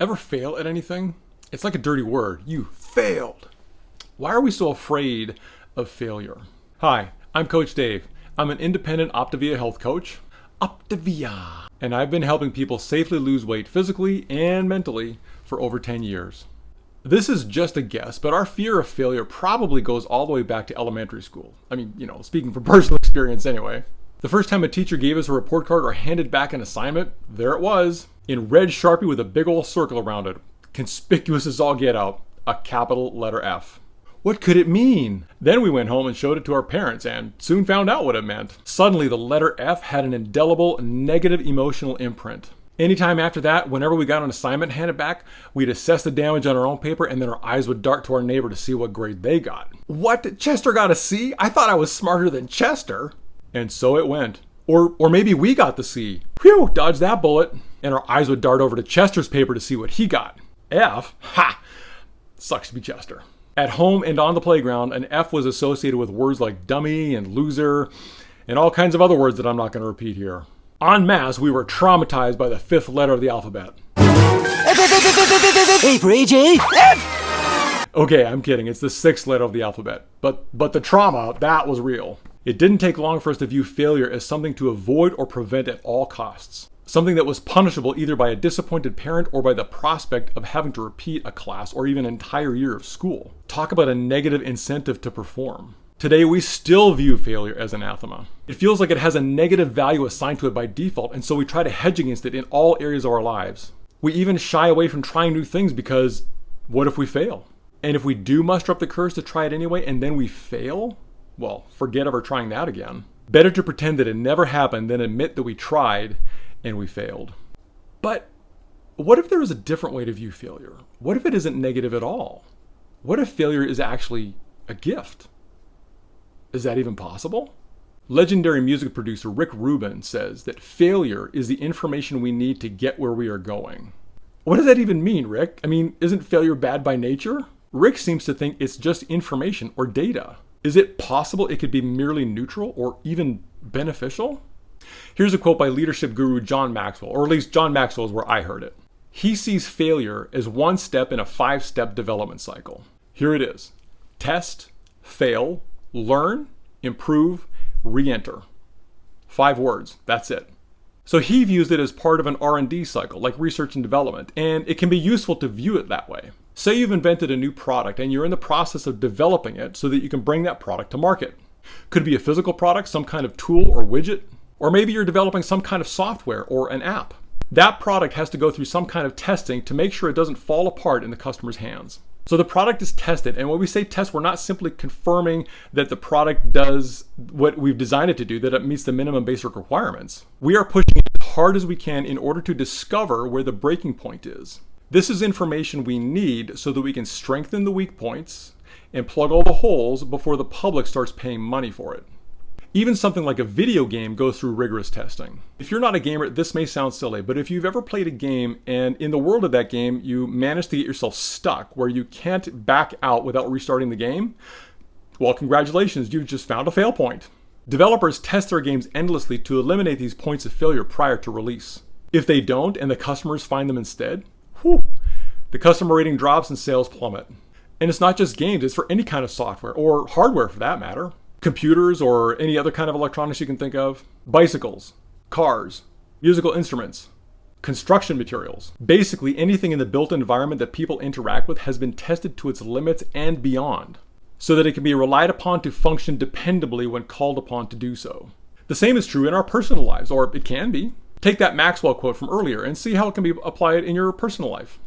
Ever fail at anything? It's like a dirty word. You failed. Why are we so afraid of failure? Hi, I'm Coach Dave. I'm an independent OPTAVIA health coach. OPTAVIA. And I've been helping people safely lose weight physically and mentally for over 10 years. This is just a guess, but our fear of failure probably goes all the way back to elementary school. I mean, speaking from personal experience anyway. The first time a teacher gave us a report card or handed back an assignment, there it was, in red Sharpie with a big old circle around it. Conspicuous as all get out, a capital letter F. What could it mean? Then we went home and showed it to our parents and soon found out what it meant. Suddenly the letter F had an indelible negative emotional imprint. Anytime after that, whenever we got an assignment handed back, we'd assess the damage on our own paper and then our eyes would dart to our neighbor to see what grade they got. What? Chester got a C? I thought I was smarter than Chester. And so it went. Or maybe we got the C. Phew, dodged that bullet. And our eyes would dart over to Chester's paper to see what he got. F? Ha! Sucks to be Chester. At home and on the playground, an F was associated with words like dummy and loser and all kinds of other words that I'm not going to repeat here. En masse, we were traumatized by the fifth letter of the alphabet. A for AJ. F! Okay, I'm kidding. It's the sixth letter of the alphabet. But the trauma, that was real. It didn't take long for us to view failure as something to avoid or prevent at all costs. Something that was punishable either by a disappointed parent or by the prospect of having to repeat a class or even an entire year of school. Talk about a negative incentive to perform. Today, we still view failure as anathema. It feels like it has a negative value assigned to it by default, and so we try to hedge against it in all areas of our lives. We even shy away from trying new things because what if we fail? And if we do muster up the courage to try it anyway and then we fail? Well, forget ever trying that again. Better to pretend that it never happened than admit that we tried and we failed. But what if there is a different way to view failure? What if it isn't negative at all? What if failure is actually a gift? Is that even possible? Legendary music producer Rick Rubin says that failure is the information we need to get where we are going. What does that even mean, Rick? I mean, isn't failure bad by nature? Rick seems to think it's just information or data. Is it possible it could be merely neutral or even beneficial? Here's a quote by leadership guru John Maxwell, or at least John Maxwell is where I heard it. He sees failure as one step in a 5-step development cycle. Here it is. Test, fail, learn, improve, re-enter. 5 words, that's it. So he views it as part of an R&D cycle, like research and development, and it can be useful to view it that way. Say you've invented a new product and you're in the process of developing it so that you can bring that product to market. Could be a physical product, some kind of tool or widget, or maybe you're developing some kind of software or an app. That product has to go through some kind of testing to make sure it doesn't fall apart in the customer's hands. So the product is tested, and when we say test, we're not simply confirming that the product does what we've designed it to do, that it meets the minimum basic requirements. We are pushing it as hard as we can in order to discover where the breaking point is. This is information we need so that we can strengthen the weak points and plug all the holes before the public starts paying money for it. Even something like a video game goes through rigorous testing. If you're not a gamer, this may sound silly, but if you've ever played a game and in the world of that game, you manage to get yourself stuck where you can't back out without restarting the game, well, congratulations, you've just found a fail point. Developers test their games endlessly to eliminate these points of failure prior to release. If they don't and the customers find them instead, the customer rating drops and sales plummet. And it's not just games, it's for any kind of software or hardware for that matter. Computers or any other kind of electronics you can think of. Bicycles, cars, musical instruments, construction materials. Basically anything in the built environment that people interact with has been tested to its limits and beyond, so that it can be relied upon to function dependably when called upon to do so. The same is true in our personal lives, or it can be. Take that Maxwell quote from earlier and see how it can be applied in your personal life.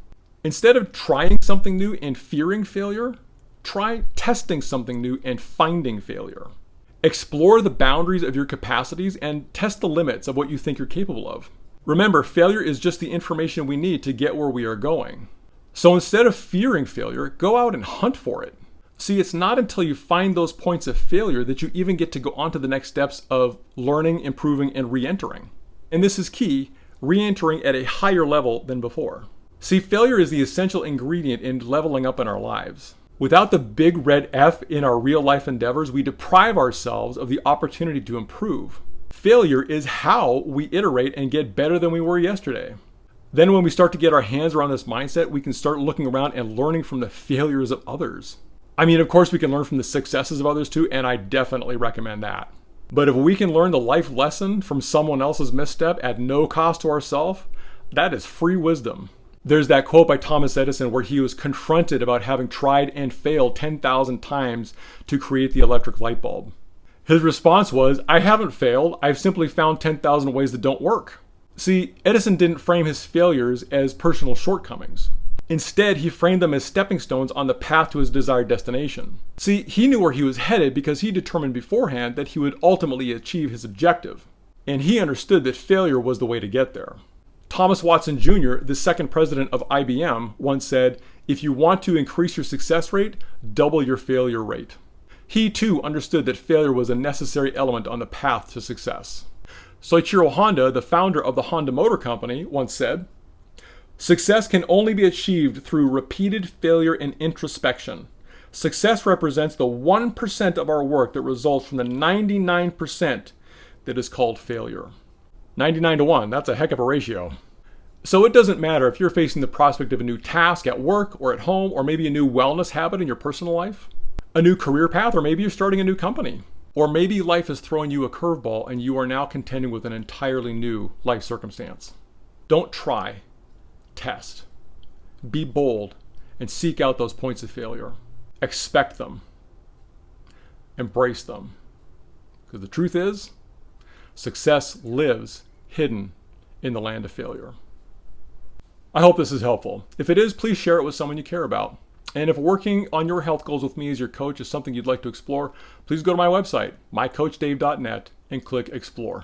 Instead of trying something new and fearing failure, try testing something new and finding failure. Explore the boundaries of your capacities and test the limits of what you think you're capable of. Remember, failure is just the information we need to get where we are going. So instead of fearing failure, go out and hunt for it. See, it's not until you find those points of failure that you even get to go on to the next steps of learning, improving, and re-entering. And this is key, re-entering at a higher level than before. See, failure is the essential ingredient in leveling up in our lives. Without the big red F in our real life endeavors, we deprive ourselves of the opportunity to improve. Failure is how we iterate and get better than we were yesterday. Then when we start to get our hands around this mindset, we can start looking around and learning from the failures of others. I mean, of course, we can learn from the successes of others too, and I definitely recommend that. But if we can learn the life lesson from someone else's misstep at no cost to ourselves, that is free wisdom. There's that quote by Thomas Edison where he was confronted about having tried and failed 10,000 times to create the electric light bulb. His response was, "I haven't failed, I've simply found 10,000 ways that don't work." See, Edison didn't frame his failures as personal shortcomings. Instead, he framed them as stepping stones on the path to his desired destination. See, he knew where he was headed because he determined beforehand that he would ultimately achieve his objective. And he understood that failure was the way to get there. Thomas Watson Jr., the second president of IBM, once said, "If you want to increase your success rate, double your failure rate." He too understood that failure was a necessary element on the path to success. Soichiro Honda, the founder of the Honda Motor Company, once said, "Success can only be achieved through repeated failure and introspection. Success represents the 1% of our work that results from the 99% that is called failure." 99 to 1, that's a heck of a ratio. So it doesn't matter if you're facing the prospect of a new task at work or at home, or maybe a new wellness habit in your personal life, a new career path, or maybe you're starting a new company. Or maybe life is throwing you a curveball and you are now contending with an entirely new life circumstance. Don't try, test. Be bold and seek out those points of failure. Expect them. Embrace them. Because the truth is, success lives hidden in the land of failure. I hope this is helpful. If it is, please share it with someone you care about. And if working on your health goals with me as your coach is something you'd like to explore, please go to my website, mycoachdave.net, and click Explore.